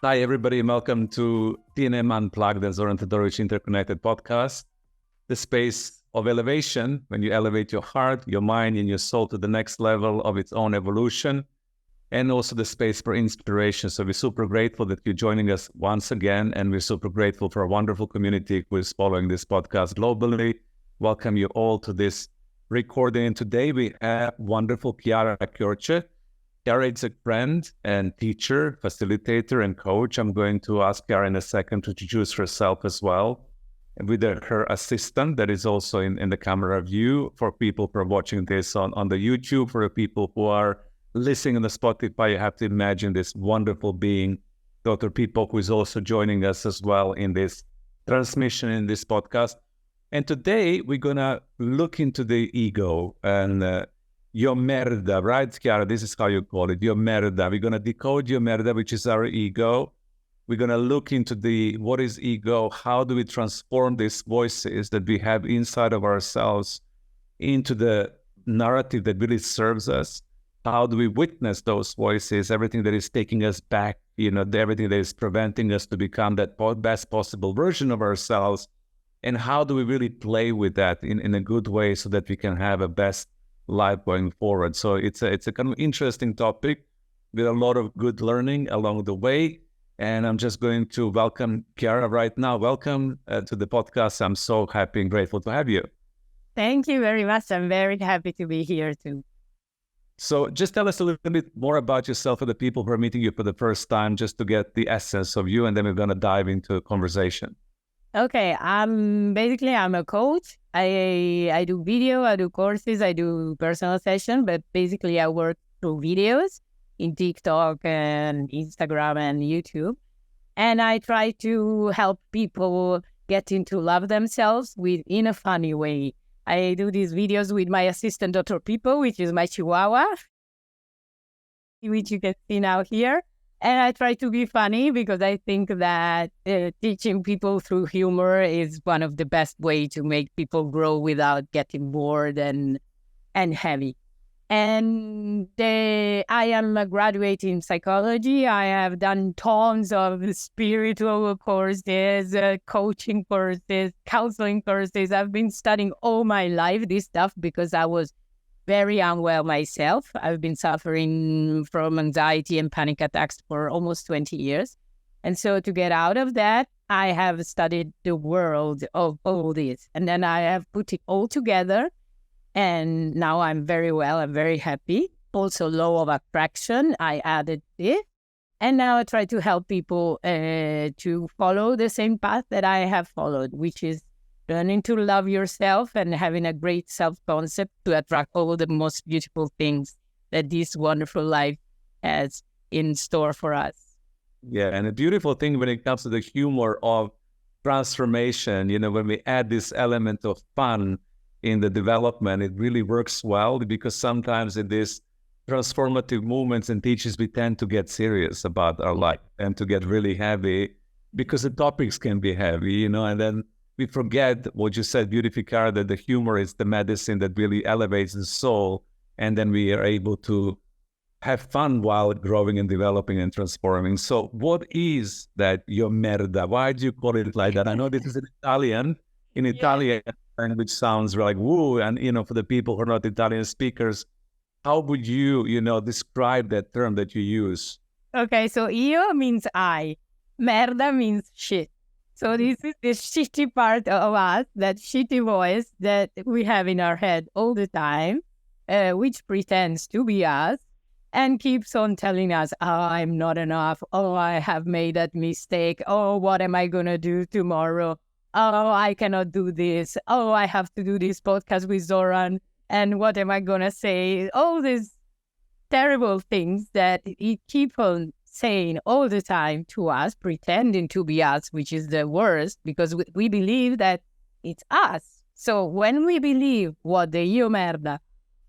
Hi, everybody, and welcome to TNM Unplugged and Zoran Todorovic Interconnected Podcast, the space of elevation when you elevate your heart, your mind, and your soul to the next level of its own evolution, and also the space for inspiration. So we're super grateful that you're joining us once again, and we're super grateful for a wonderful community who is following this podcast globally. Welcome you all to this recording. And today we have wonderful Chiara Croce. Chiara is a friend and teacher, facilitator, and coach. I'm going to ask Chiara in a second to introduce herself as well, and with her assistant that is also in the camera view for people who are watching this on the YouTube. For the people who are listening on the Spotify, you have to imagine this wonderful being, Dr. People, who is also joining us as well in this transmission, in this podcast. And today we're going to look into the ego and your merda, right, Chiara? This is how you call it, your merda. We're going to decode your merda, which is our ego. We're going to look into what is ego, how do we transform these voices that we have inside of ourselves into the narrative that really serves us. How do we witness those voices, everything that is taking us back, everything that is preventing us to become that best possible version of ourselves, and how do we really play with that in a good way so that we can have a best life going forward. So it's a kind of interesting topic with a lot of good learning along the way. And I'm just going to welcome Chiara right now. Welcome to the podcast. I'm so happy and grateful to have you. Thank you very much. I'm very happy to be here too. So just tell us a little bit more about yourself for the people who are meeting you for the first time, just to get the essence of you, and then we're going to dive into a conversation. Okay, I'm a coach. I do video, I do courses, I do personal session, but basically I work through videos in TikTok and Instagram and YouTube. And I try to help people get into love themselves in a funny way. I do these videos with my assistant, Dr. People, which is my Chihuahua, which you can see now here. And I try to be funny because I think that teaching people through humor is one of the best ways to make people grow without getting bored and heavy. And I am a graduate in psychology. I have done tons of spiritual courses, coaching courses, counseling courses. I've been studying all my life this stuff because I was very unwell myself. I've been suffering from anxiety and panic attacks for almost 20 years. And so to get out of that, I have studied the world of all this. And then I have put it all together. And now I'm very well. I'm very happy. Also law of attraction, I added this. And now I try to help people to follow the same path that I have followed, which is learning to love yourself and having a great self-concept to attract all the most beautiful things that this wonderful life has in store for us. Yeah, and a beautiful thing when it comes to the humor of transformation, when we add this element of fun in the development, it really works well, because sometimes in these transformative movements and teachings, we tend to get serious about our life and to get really heavy because the topics can be heavy, and then we forget what you said beautifully, Chiara, that the humor is the medicine that really elevates the soul. And then we are able to have fun while growing and developing and transforming. So what is that your merda? Why do you call it like that? I know this is in Italian. In Italian, which sounds like woo. And, for the people who are not Italian speakers, how would you, describe that term that you use? Okay, so io means I. Merda means shit. So this is the shitty part of us, that shitty voice that we have in our head all the time, which pretends to be us and keeps on telling us, oh, I'm not enough. Oh, I have made that mistake. Oh, what am I going to do tomorrow? Oh, I cannot do this. Oh, I have to do this podcast with Zoran. And what am I going to say? All these terrible things that it keep on saying all the time to us, pretending to be us, which is the worst, because we believe that it's us. So when we believe what the io merda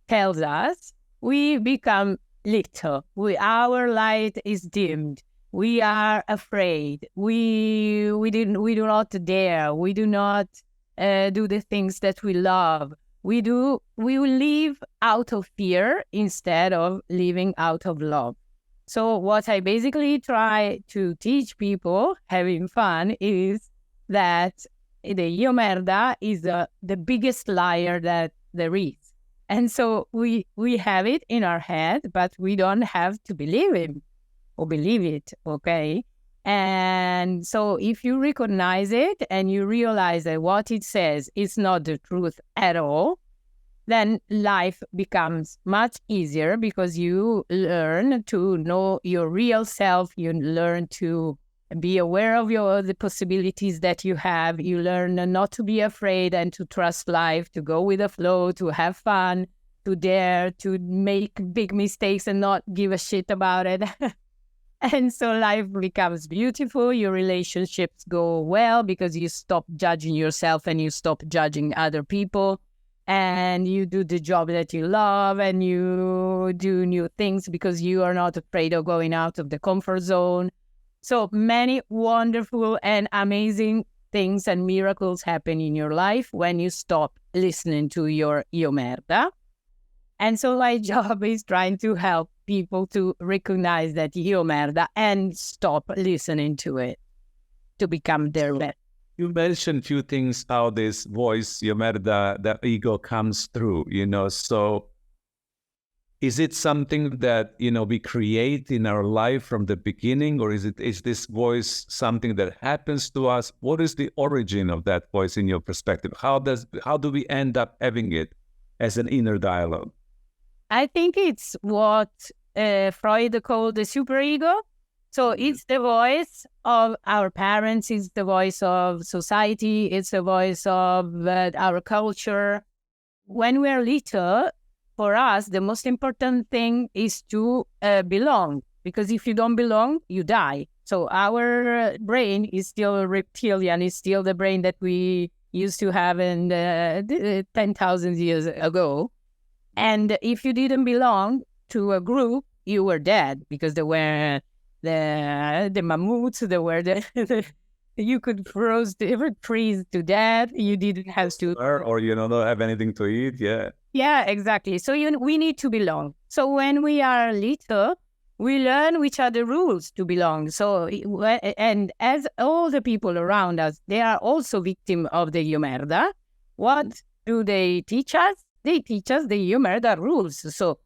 tells us, we become little. Our light is dimmed. We are afraid. We do not dare. We do not do the things that we love. We will live out of fear instead of living out of love. So what I basically try to teach people having fun is that the io merda is the biggest liar that there is. And so we have it in our head, but we don't have to believe it or believe it, okay? And so if you recognize it and you realize that what it says is not the truth at all, then life becomes much easier because you learn to know your real self. You learn to be aware of the possibilities that you have. You learn not to be afraid and to trust life, to go with the flow, to have fun, to dare, to make big mistakes and not give a shit about it. And so life becomes beautiful. Your relationships go well because you stop judging yourself and you stop judging other people. And you do the job that you love and you do new things because you are not afraid of going out of the comfort zone. So many wonderful and amazing things and miracles happen in your life when you stop listening to your io merda. And so my job is trying to help people to recognize that io merda and stop listening to it to become their best. You mentioned a few things how this voice, io merda, the ego comes through, so is it something that, we create in our life from the beginning, or is this voice something that happens to us? What is the origin of that voice in your perspective? How do we end up having it as an inner dialogue? I think it's what Freud called the superego. So it's the voice of our parents, it's the voice of society, it's the voice of our culture. When we're little, for us, the most important thing is to belong, because if you don't belong, you die. So our brain is still reptilian, it's still the brain that we used to have in 10,000 years ago. And if you didn't belong to a group, you were dead, because there were the mammoths, there were you could freeze the trees to death. You didn't have to, or don't have anything to eat. Yeah, exactly. So we need to belong. So when we are little, we learn which are the rules to belong. So and as all the people around us, they are also victim of the io merda. What do they teach us? They teach us the io merda rules. So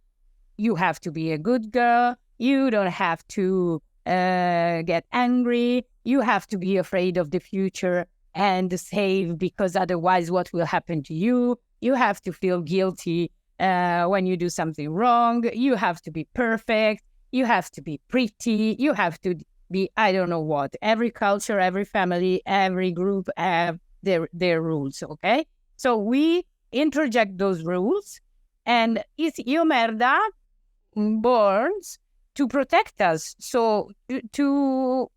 you have to be a good girl. You don't have to get angry. You have to be afraid of the future and save, because otherwise what will happen to you? You have to feel guilty when you do something wrong. You have to be perfect. You have to be pretty. You have to be, I don't know what. Every culture, every family, every group have their rules, okay? So we interject those rules, and it's io merda borns to protect us, so to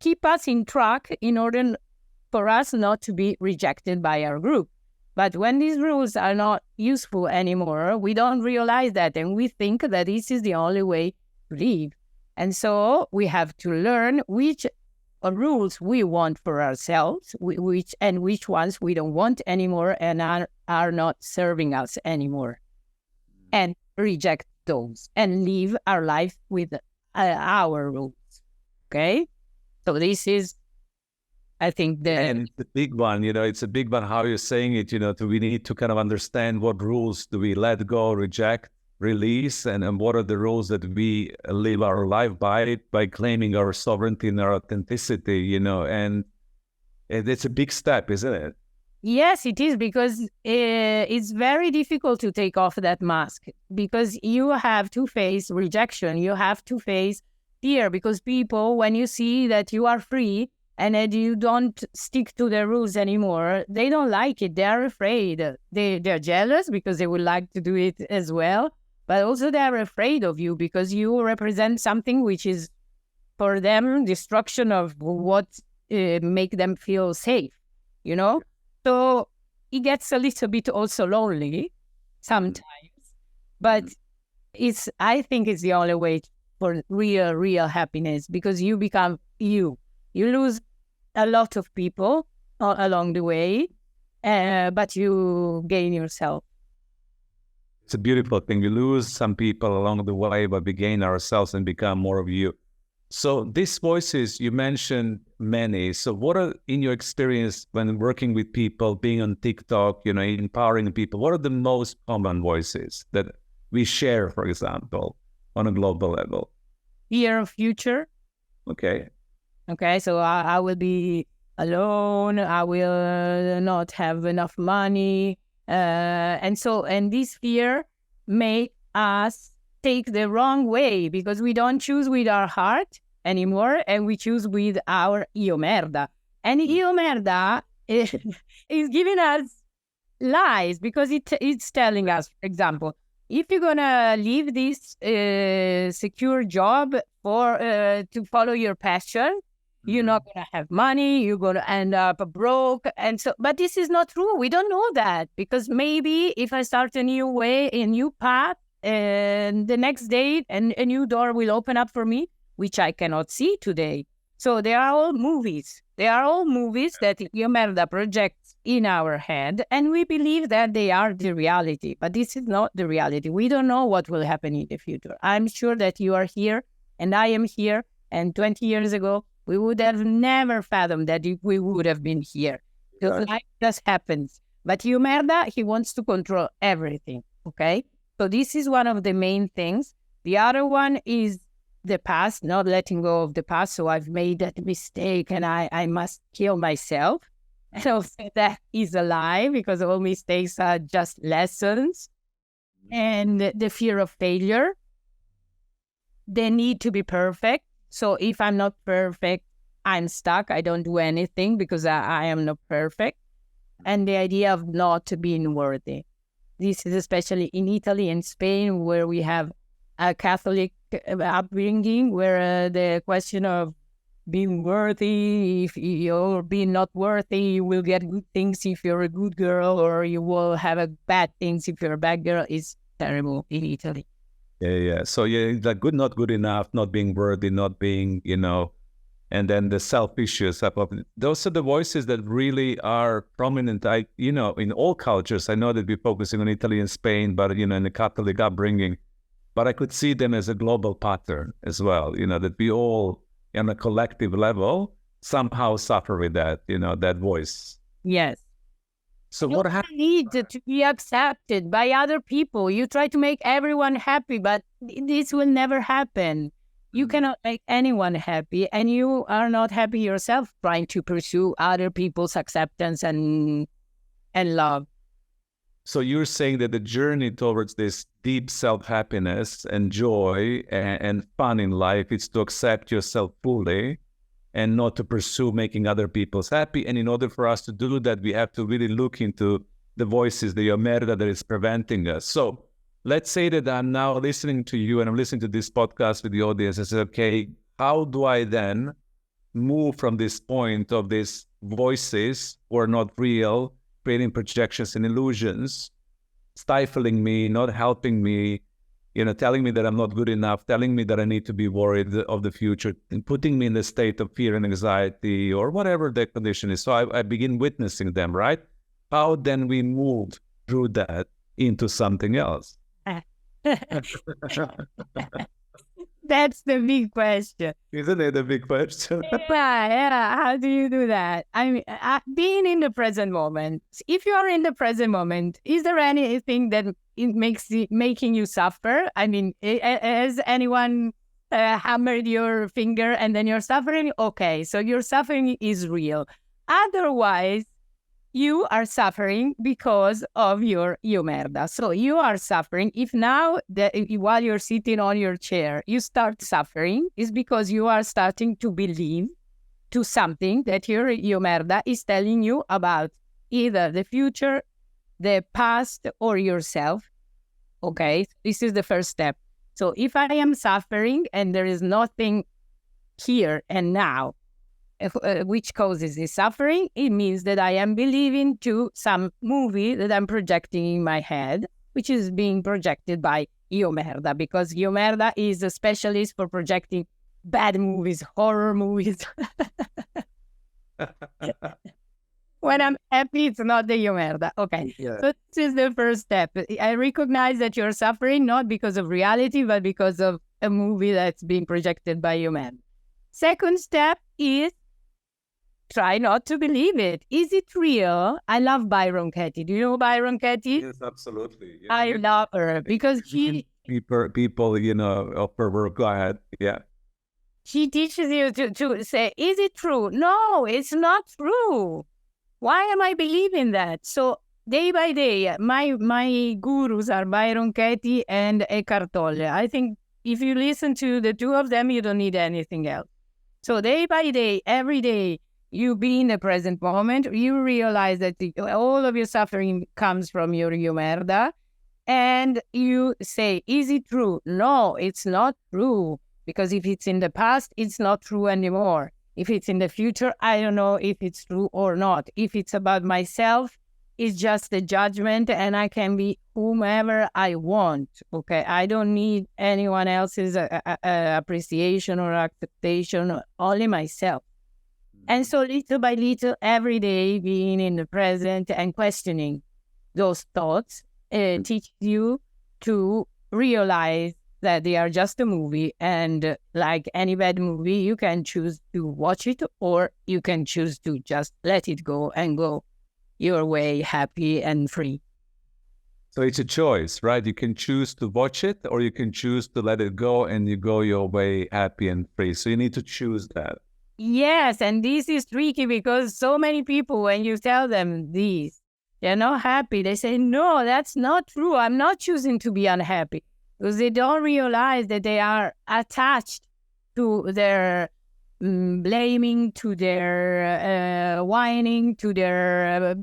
keep us in track in order for us not to be rejected by our group. But when these rules are not useful anymore, we don't realize that, and we think that this is the only way to live. And so we have to learn which rules we want for ourselves, which ones we don't want anymore and are not serving us anymore, and reject those and live our life with our rules. Okay? So this is, I think, and the big one, it's a big one, how you're saying it, we need to kind of understand what rules do we let go, reject, release, and what are the rules that we live our life by claiming our sovereignty and our authenticity, and it's a big step, isn't it? Yes, it is, because it's very difficult to take off that mask, because you have to face rejection. You have to face fear, because people, when you see that you are free and that you don't stick to the rules anymore, they don't like it. They're afraid. They're jealous because they would like to do it as well. But also they're afraid of you because you represent something which is, for them, destruction of what make them feel safe, So it gets a little bit also lonely sometimes, but I think it's the only way for real happiness, because you become you. You lose a lot of people along the way, but you gain yourself. It's a beautiful thing. We lose some people along the way, but we gain ourselves and become more of you. So these voices, you mentioned many. So what are, in your experience when working with people, being on TikTok, empowering people, what are the most common voices that we share, for example, on a global level? Fear of future. Okay. Okay, so I will be alone. I will not have enough money. And this fear make us take the wrong way because we don't choose with our heart anymore, and we choose with our io merda. And io merda is giving us lies because it's telling us, for example, if you're gonna leave this secure job for to follow your passion, you're not gonna have money. You're gonna end up broke, but this is not true. We don't know that because maybe if I start a new way, a new path, and the next day, and a new door will open up for me, which I cannot see today. So they are all movies. They are all movies that Merda projects in our head, and we believe that they are the reality. But this is not the reality. We don't know what will happen in the future. I'm sure that you are here, and I am here, and 20 years ago, we would have never fathomed that we would have been here. Because life just happens. But Merda, he wants to control everything, okay? So this is one of the main things. The other one is the past, not letting go of the past. So I've made that mistake and I must kill myself. And also that is a lie because all mistakes are just lessons. And the fear of failure, the need to be perfect. So if I'm not perfect, I'm stuck. I don't do anything because I am not perfect. And the idea of not being worthy. This is especially in Italy and Spain, where we have a Catholic upbringing, where the question of being worthy, if you're being not worthy, you will get good things if you're a good girl, or you will have bad things if you're a bad girl, is terrible in Italy. Yeah. So like good, not good enough, not being worthy, not being, and then the self-issues. Those are the voices that really are prominent, in all cultures. I know that we're focusing on Italy and Spain, but, in the Catholic upbringing, but I could see them as a global pattern as well, that we all, on a collective level, somehow suffer with that, that voice. Yes. So you what happens? Need to be accepted by other people. You try to make everyone happy, but this will never happen. You cannot make anyone happy, and you are not happy yourself trying to pursue other people's acceptance and love. So you're saying that the journey towards this deep self-happiness and joy and fun in life is to accept yourself fully and not to pursue making other people happy. And in order for us to do that, we have to really look into the voices, the merda that is preventing us. So let's say that I'm now listening to you and I'm listening to this podcast with the audience and say, okay, how do I then move from this point of these voices who are not real, creating projections and illusions, stifling me, not helping me, telling me that I'm not good enough, telling me that I need to be worried of the future, and putting me in a state of fear and anxiety or whatever the condition is. So I begin witnessing them, right? How then we move through that into something else? That's the big question. Isn't it a big question? Yeah. How do you do that? I mean, being in the present moment. If you are in the present moment, is there anything that making you suffer? I mean, has anyone hammered your finger and then you're suffering? Okay, so your suffering is real. Otherwise, you are suffering because of your io merda. So you are suffering. If now, while you're sitting on your chair, you start suffering, is because you are starting to believe to something that your io merda is telling you about either the future, the past, or yourself. Okay, this is the first step. So if I am suffering and there is nothing here and now, which causes this suffering, it means that I am believing to some movie that I'm projecting in my head, which is being projected by io merda, because io merda is a specialist for projecting bad movies, horror movies. When I'm happy, it's not the merda. Okay. Yeah. So this is the first step. I recognize that you're suffering not because of reality, but because of a movie that's being projected by your man. Second step is try not to believe it. Is it real? I love Byron Katie. Do you know Byron Katie? Yes, absolutely. Yeah. I love her because she People, upper work. Go ahead. Yeah. she teaches you to say, is it true? No, it's not true. Why am I believing that? So day by day, my gurus are Byron Katie and Eckhart Tolle. I think if you listen to the two of them, you don't need anything else. So day by day, every day, you be in the present moment, you realize that all of your suffering comes from your merda, and you say, is it true? No, it's not true. Because if it's in the past, it's not true anymore. If it's in the future, I don't know if it's true or not. If it's about myself, it's just a judgment and I can be whomever I want, okay? I don't need anyone else's appreciation or acceptation, only myself. And so little by little, every day, being in the present and questioning those thoughts teaches you to realize that they are just a movie, and like any bad movie, you can choose to watch it or you can choose to just let it go and go your way, happy and free. So it's a choice, right? You can choose to watch it or you can choose to let it go and you go your way happy and free. So you need to choose that. Yes, and this is tricky because so many people, when you tell them this, they're not happy. They say, no, that's not true. I'm not choosing to be unhappy. Because they don't realize that they are attached to their blaming, to their whining, to their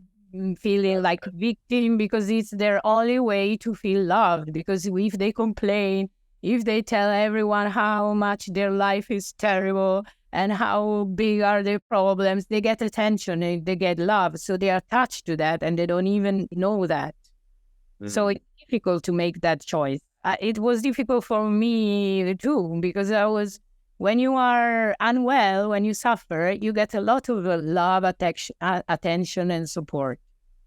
feeling like victim, because it's their only way to feel loved. Because if they complain, if they tell everyone how much their life is terrible and how big are their problems, they get attention and they get love. So they are attached to that and they don't even know that. Mm-hmm. So it's difficult to make that choice. It was difficult for me too, because when you are unwell, when you suffer, you get a lot of love, attention and support.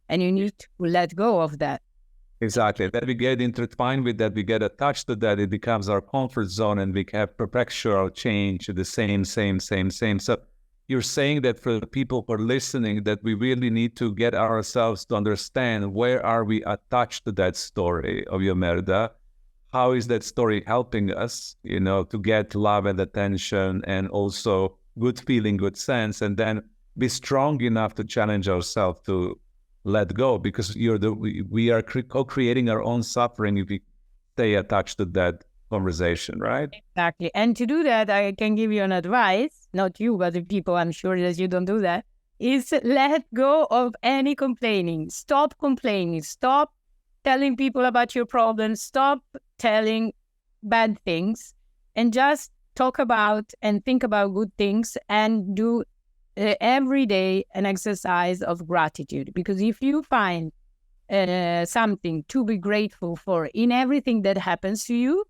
And you need to let go of that. Exactly. That we get intertwined with that, we get attached to that, it becomes our comfort zone and we have perpetual change to the same. So you're saying that for the people who are listening, that we really need to get ourselves to understand where are we attached to that story of your merda. How is that story helping us, to get love and attention and also good feeling, good sense, and then be strong enough to challenge ourselves to let go, because we are co-creating our own suffering if we stay attached to that conversation, right? Exactly. And to do that, I can give you an advice, not you, but the people, I'm sure that you don't do that, is let go of any complaining. Stop complaining. Stop telling people about your problems. Stop telling bad things and just talk about and think about good things and do every day an exercise of gratitude. Because if you find something to be grateful for in everything that happens to you,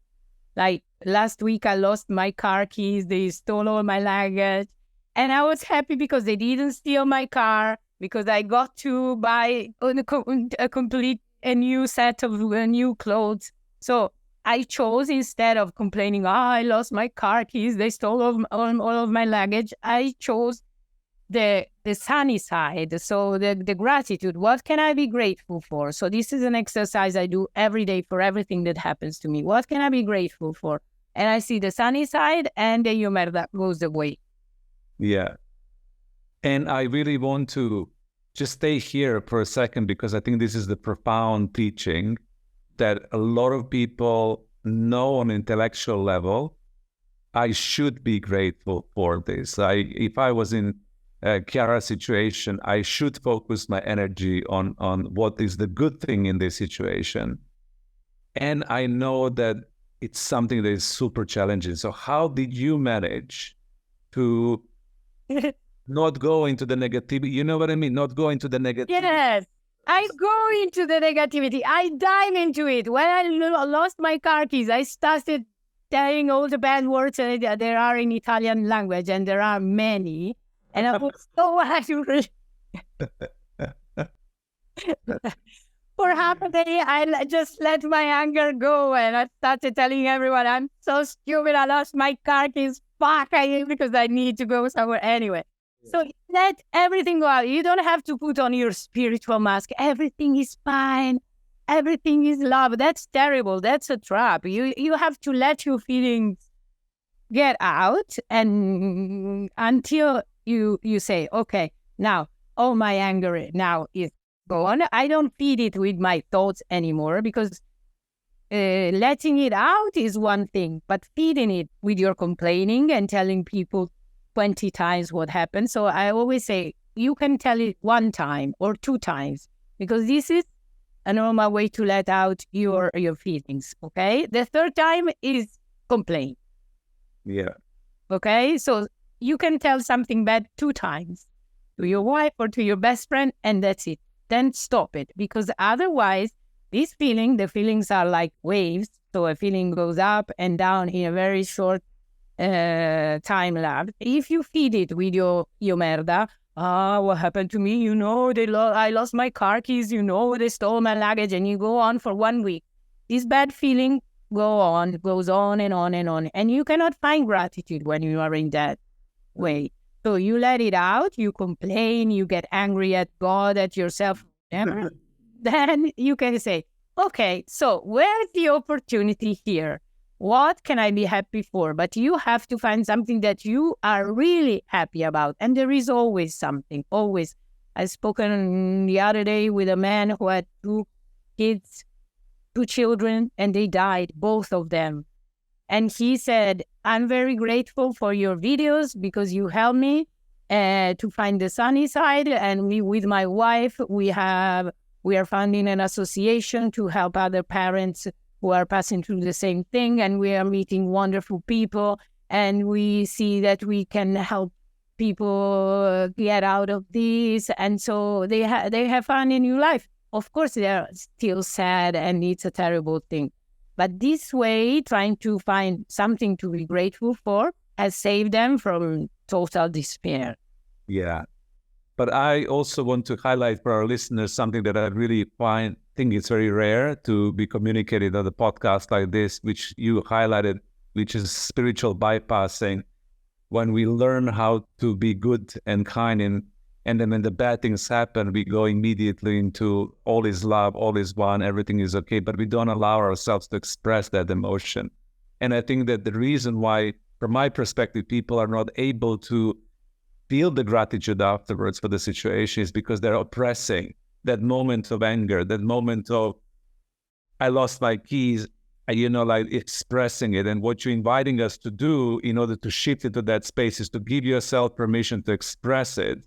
like last week I lost my car keys, they stole all my luggage, and I was happy because they didn't steal my car, because I got to buy a new set of new clothes. So I chose, instead of complaining, I lost my car keys, they stole all of my luggage, I chose the sunny side. So the gratitude, what can I be grateful for? So this is an exercise I do every day for everything that happens to me. What can I be grateful for? And I see the sunny side and the humor that goes away. Yeah. And I really want to just stay here for a second, because I think this is the profound teaching that a lot of people know on an intellectual level. I should be grateful for this. If I was in Chiara's situation, I should focus my energy on what is the good thing in this situation. And I know that it's something that is super challenging. So how did you manage to not go into the negativity? You know what I mean? Not go into the negativity. Yes, I go into the negativity. I dive into it. When I lost my car keys, I started telling all the bad words that there are in Italian language, and there are many. And I was so angry. For half a day, just let my anger go, and I started telling everyone, I'm so stupid, I lost my car keys, fuck, because I need to go somewhere anyway. So let everything go out. You don't have to put on your spiritual mask. Everything is fine. Everything is love. That's terrible. That's a trap. You have to let your feelings get out, and until you say, okay, now all my anger now is gone. I don't feed it with my thoughts anymore, because letting it out is one thing, but feeding it with your complaining and telling people 20 times what happened. So I always say, you can tell it one time or 2 times, because this is a normal way to let out your feelings, okay? The 3rd time is complain. Yeah. Okay? So you can tell something bad 2 times to your wife or to your best friend, and that's it. Then stop it, because otherwise the feelings are like waves. So a feeling goes up and down in a very short time lapse. If you feed it with your merda, what happened to me? I lost my car keys. They stole my luggage, and you go on for 1 week. This bad feeling goes on and on and on, and you cannot find gratitude when you are in that way. So you let it out. You complain. You get angry at God, at yourself. Then you can say, okay, so where's the opportunity here? What can I be happy for? But you have to find something that you are really happy about. And there is always something, always. I spoken the other day with a man who had 2 kids, 2 children, and they died, both of them. And he said, I'm very grateful for your videos, because you help me to find the sunny side. And with my wife, we are founding an association to help other parents who are passing through the same thing, and we are meeting wonderful people, and we see that we can help people get out of this, and so they have found a new life. Of course, they are still sad, and it's a terrible thing, but this way, trying to find something to be grateful for, has saved them from total despair. Yeah. But I also want to highlight for our listeners something that I really think it's very rare to be communicated on a podcast like this, which you highlighted, which is spiritual bypassing. When we learn how to be good and kind, and then when the bad things happen, we go immediately into all is love, all is one, everything is okay, but we don't allow ourselves to express that emotion. And I think that the reason why, from my perspective, people are not able to feel the gratitude afterwards for the situation is because they're oppressing that moment of anger, that moment of, I lost my keys, like expressing it. And what you're inviting us to do in order to shift into that space is to give yourself permission to express it.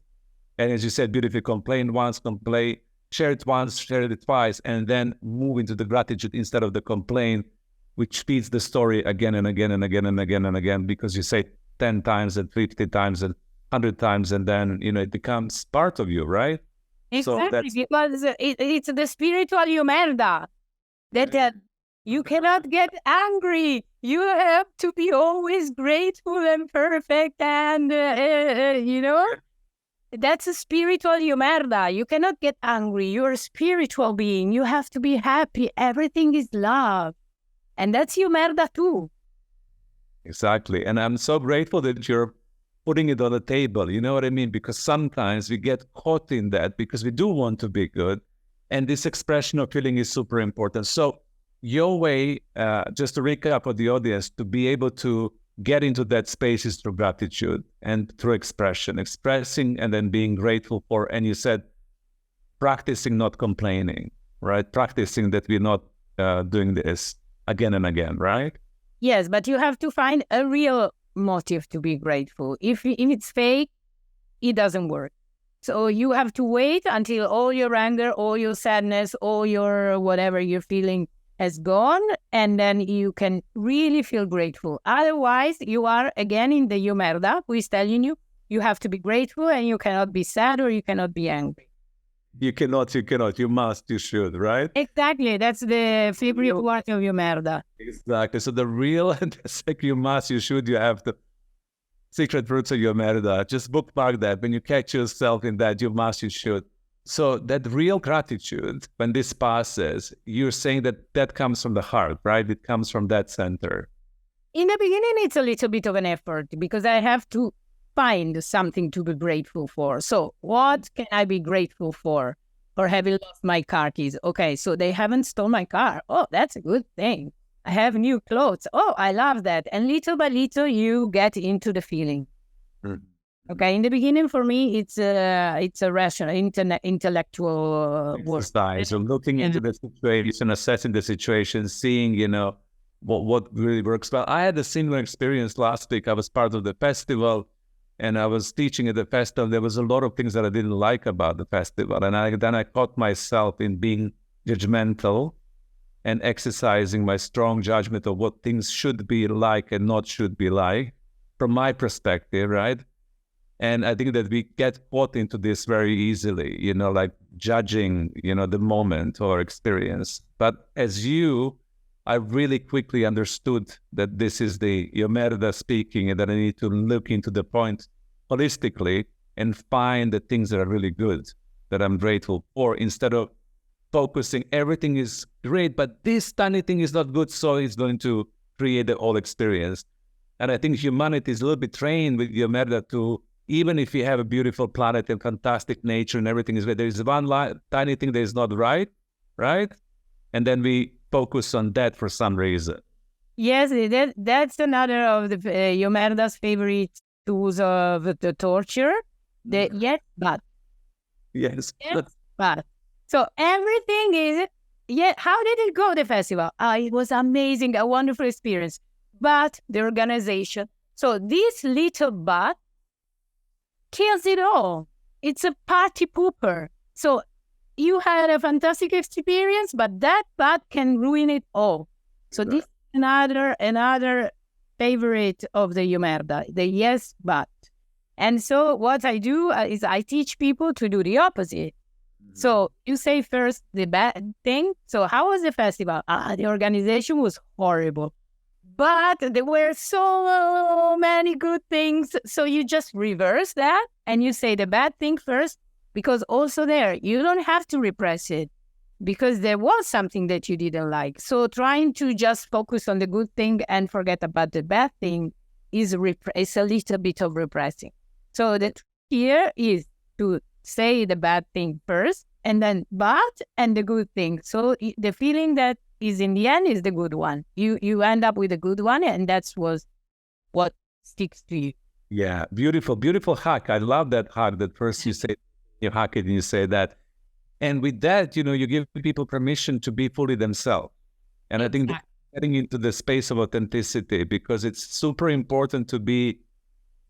And as you said, beautifully, complain once, share it once, share it twice, and then move into the gratitude instead of the complaint, which feeds the story again and again and again and again and again, because you say 10 times and 50 times and 100 times, and then, it becomes part of you, right? Exactly, because it's the spiritual humerda that you cannot get angry. You have to be always grateful and perfect, and, that's a spiritual humerda. You cannot get angry. You're a spiritual being. You have to be happy. Everything is love. And that's humerda too. Exactly. And I'm so grateful that you're putting it on the table, you know what I mean? Because sometimes we get caught in that because we do want to be good. And this expression of feeling is super important. So your way, just to recap for the audience, to be able to get into that space is through gratitude and through expressing and then being grateful for, and you said, practicing not complaining, right? Practicing that we're not doing this again and again, right? Yes, but you have to find a real motive to be grateful. If it's fake, it doesn't work. So you have to wait until all your anger, all your sadness, all your whatever you're feeling has gone, and then you can really feel grateful. Otherwise, you are again in the humerda, who is telling you have to be grateful, and you cannot be sad or you cannot be angry. You cannot, you must, you should, right? Exactly. That's the favorite word of humerda. Exactly. So the real, it's like you must, you should, you have the secret roots of humerda. Just bookmark that. When you catch yourself in that, you must, you should. So that real gratitude, when this passes, you're saying that comes from the heart, right? It comes from that center. In the beginning, it's a little bit of an effort because I have to find something to be grateful for. So what can I be grateful for? For having lost my car keys. Okay, so they haven't stolen my car. Oh, that's a good thing. I have new clothes. Oh, I love that. And little by little, you get into the feeling. Okay, in the beginning, for me, it's a rational, intellectual work. So looking into the situation, assessing the situation, seeing, what really works well. I had a similar experience last week. I was part of the festival, and I was teaching at the festival. There was a lot of things that I didn't like about the festival. And then I caught myself in being judgmental and exercising my strong judgment of what things should be like and not should be like from my perspective, right? And I think that we get caught into this very easily, like judging, the moment or experience. But as I really quickly understood that this is the Yomerda speaking, and that I need to look into the point holistically and find the things that are really good, that I'm grateful for, instead of focusing everything is great, but this tiny thing is not good, so it's going to create the whole experience. And I think humanity is a little bit trained with Yomerda to, even if you have a beautiful planet and fantastic nature and everything is great, there is one tiny thing that is not right? And then we focus on that for some reason. Yes, that's another of the Yomerda's favorite tools of the torture. Yes, but. Yes, but. So everything is, how did it go, the festival? It was amazing, a wonderful experience. But the organization, so this little but kills it all. It's a party pooper. So you had a fantastic experience, but that but can ruin it all. So this is another favorite of the Yomerda, the yes, but. And so what I do is I teach people to do the opposite. So you say first the bad thing. So how was the festival? The organization was horrible. But there were so many good things. So you just reverse that and you say the bad thing first, because also there, you don't have to repress it because there was something that you didn't like. So trying to just focus on the good thing and forget about the bad thing is a little bit of repressing. So the trick here is to say the bad thing first and then but and the good thing. So the feeling that is in the end is the good one. You end up with a good one, and that's what sticks to you. Yeah, beautiful hack. I love that hack. That first you say you hack it and you say that, and with that, you give people permission to be fully themselves. And I think that getting into the space of authenticity, because it's super important to be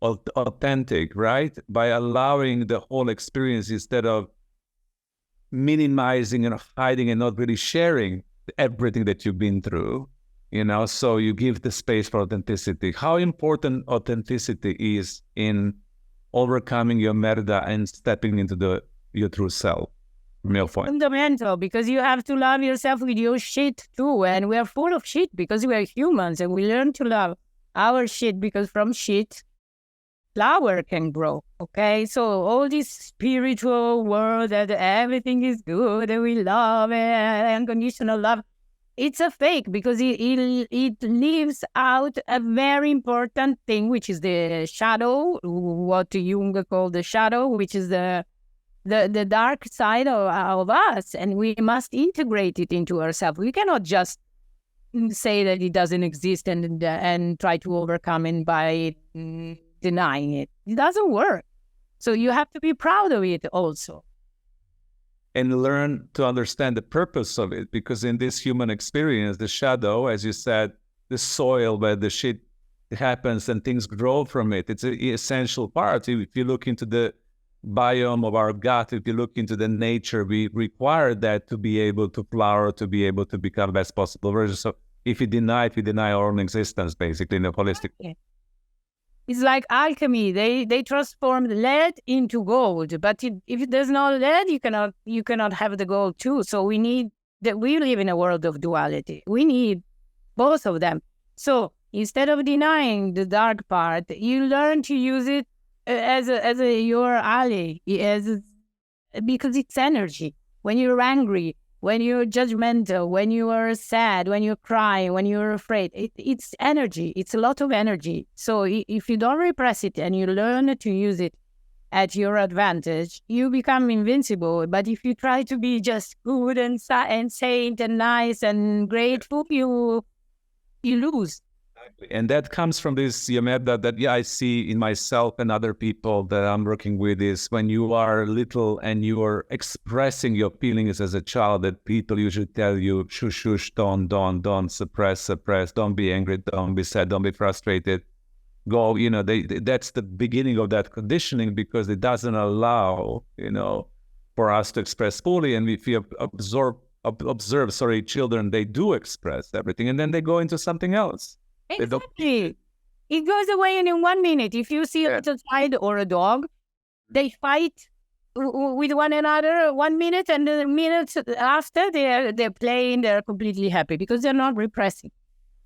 authentic, right? By allowing the whole experience instead of minimizing and hiding and not really sharing everything that you've been through, so you give the space for authenticity. How important authenticity is in overcoming your merda and stepping into your true self, from your point. Fundamental, because you have to love yourself with your shit too. And we are full of shit because we are humans, and we learn to love our shit, because from shit, flower can grow. Okay, so all this spiritual world that everything is good and we love it, unconditional love, it's a fake, because it leaves out a very important thing, which is the shadow, what Jung called the shadow, which is the dark side of us, and we must integrate it into ourselves. We cannot just say that it doesn't exist and try to overcome it by denying it. It doesn't work. So you have to be proud of it also. And learn to understand the purpose of it, because in this human experience, the shadow, as you said, the soil where the shit happens and things grow from it, it's an essential part. If you look into the biome of our gut, if you look into the nature, we require that to be able to flower, to be able to become best possible version. So if we deny it, we deny our own existence, basically, in a holistic way. It's like alchemy. They transform lead into gold, but if there's no lead, you cannot have the gold too. So we live in a world of duality. We need both of them. So instead of denying the dark part, you learn to use it as your ally, as because it's energy. When you're angry, when you're judgmental, when you are sad, when you're crying, when you're afraid, it's energy. It's a lot of energy. So if you don't repress it and you learn to use it at your advantage, you become invincible. But if you try to be just good and saint and nice and grateful, you lose. And that comes from this, Yomeda, that I see in myself and other people that I'm working with, is when you are little and you are expressing your feelings as a child, that people usually tell you, shush, don't, suppress, don't be angry, don't be sad, don't be frustrated. Go, that's the beginning of that conditioning, because it doesn't allow, for us to express fully. And if you observe, children, they do express everything, and then they go into something else. Exactly. It goes away in 1 minute. If you see a little child or a dog, they fight with one another 1 minute, and the minutes after they're playing, they're completely happy because they're not repressing.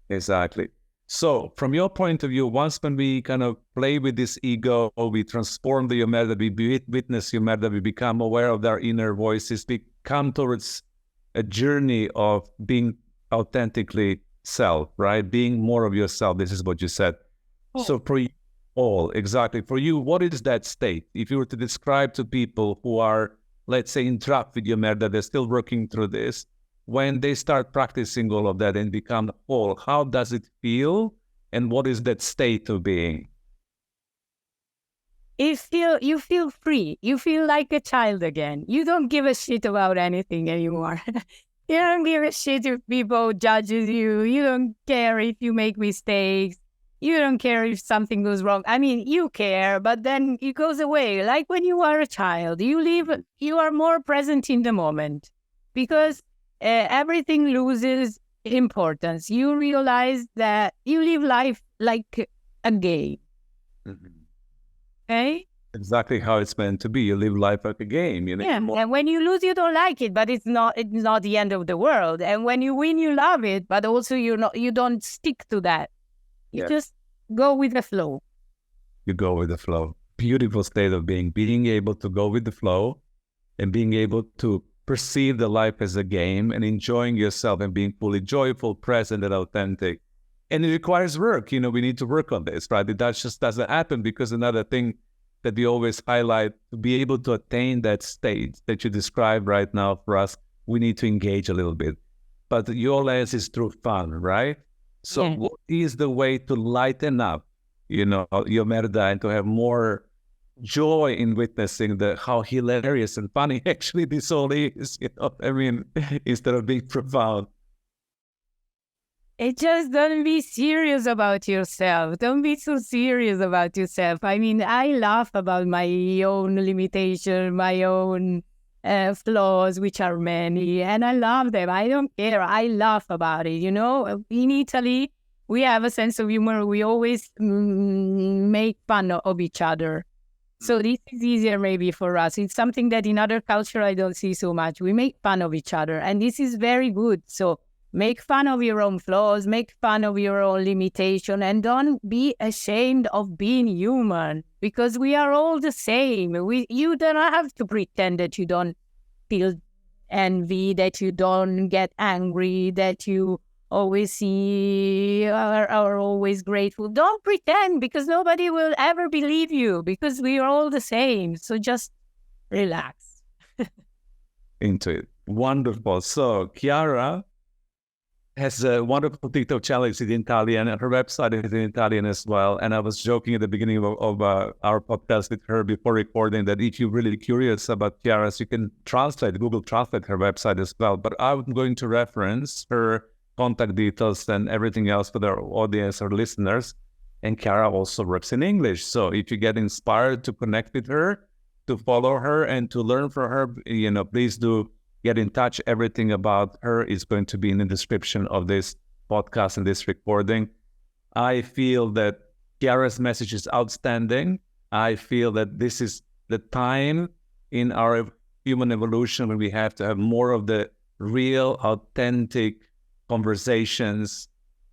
Exactly. So from your point of view, once when we kind of play with this ego, we transform the Yomeda, we witness Yomeda, we become aware of our inner voices, we come towards a journey of being authentically self, right? Being more of yourself. This is what you said. Oh. So for you for you, what is that state? If you were to describe to people who are, let's say, entrapped with Yomeda, they're still working through this, when they start practicing all of that and become whole, how does it feel? And what is that state of being? You feel free. You feel like a child again. You don't give a shit about anything anymore. You don't give a shit if people judges you. You don't care if you make mistakes. You don't care if something goes wrong. I mean, you care, but then it goes away. Like when you are a child, you are more present in the moment, because everything loses importance. You realize that you live life like a game. Mm-hmm. Okay? Exactly how it's meant to be. You live life like a game, Yeah, and when you lose, you don't like it, but it's not the end of the world. And when you win, you love it, but also you don't stick to that. You just go with the flow. You go with the flow. Beautiful state of being able to go with the flow and being able to perceive the life as a game and enjoying yourself and being fully joyful, present, and authentic. And it requires work. We need to work on this, right? That just doesn't happen, because another thing that we always highlight, to be able to attain that state that you describe right now for us, we need to engage a little bit. But your lens is through fun, right? So what is the way to lighten up, Yomeda, and to have more joy in witnessing how hilarious and funny actually this all is, instead of being profound? It just don't be serious about yourself. Don't be so serious about yourself. I mean, I laugh about my own limitation, my own flaws, which are many, and I love them. I don't care. I laugh about it. In Italy, we have a sense of humor. We always make fun of each other. So this is easier maybe for us. It's something that in other culture I don't see so much. We make fun of each other, and this is very good. So make fun of your own flaws, make fun of your own limitation, and don't be ashamed of being human, because we are all the same. You don't have to pretend that you don't feel envy, that you don't get angry, that you always are always grateful. Don't pretend, because nobody will ever believe you, because we are all the same. So just relax. Into it. Wonderful. So Chiara has a wonderful TikTok channel. It's in Italian, and her website is in Italian as well. And I was joking at the beginning of our podcast with her before recording that if you're really curious about Chiara's, you can Google Translate her website as well. But I'm going to reference her contact details and everything else for our audience or listeners. And Chiara also works in English. So if you get inspired to connect with her, to follow her, and to learn from her, please do get in touch. Everything about her is going to be in the description of this podcast and this recording. I feel that Chiara's message is outstanding. I feel that this is the time in our human evolution when we have to have more of the real, authentic conversations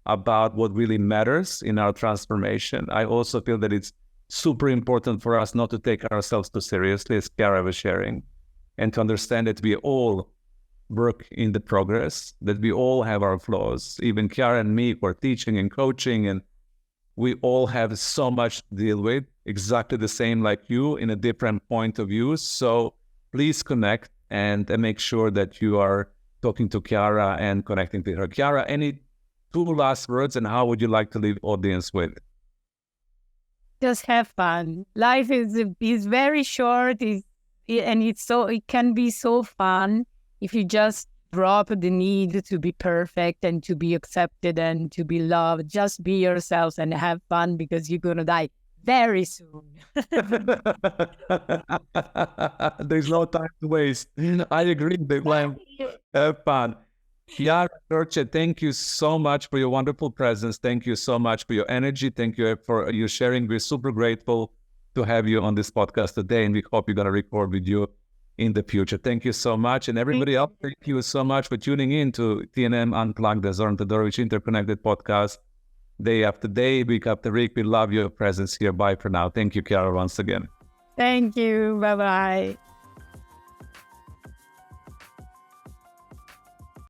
about what really matters in our transformation. I also feel that it's super important for us not to take ourselves too seriously, as Chiara was sharing. and to understand that we all work in the progress, that we all have our flaws. Even Chiara and me, who are teaching and coaching, and we all have so much to deal with, exactly the same like you, in a different point of view. So please connect and make sure that you are talking to Chiara and connecting to her. Chiara, any 2 last words, and how would you like to leave audience with? Just have fun. Life is very short, and it can be so fun if you just drop the need to be perfect and to be accepted and to be loved. Just be yourself and have fun, because you're gonna die very soon. There's no time to waste. I agree. Have fun. Chiara Croce, thank you so much for your wonderful presence. Thank you so much for your energy. Thank you for your sharing. We're super grateful to have you on this podcast today, and we hope we're going to record with you in the future. Thank you so much. And everybody else, thank you so much for tuning in to TNM Unplugged, the Zoran Todorovic Interconnected podcast, day after day, week after week. We love your presence here. Bye for now. Thank you, Chiara, once again. Thank you. Bye-bye.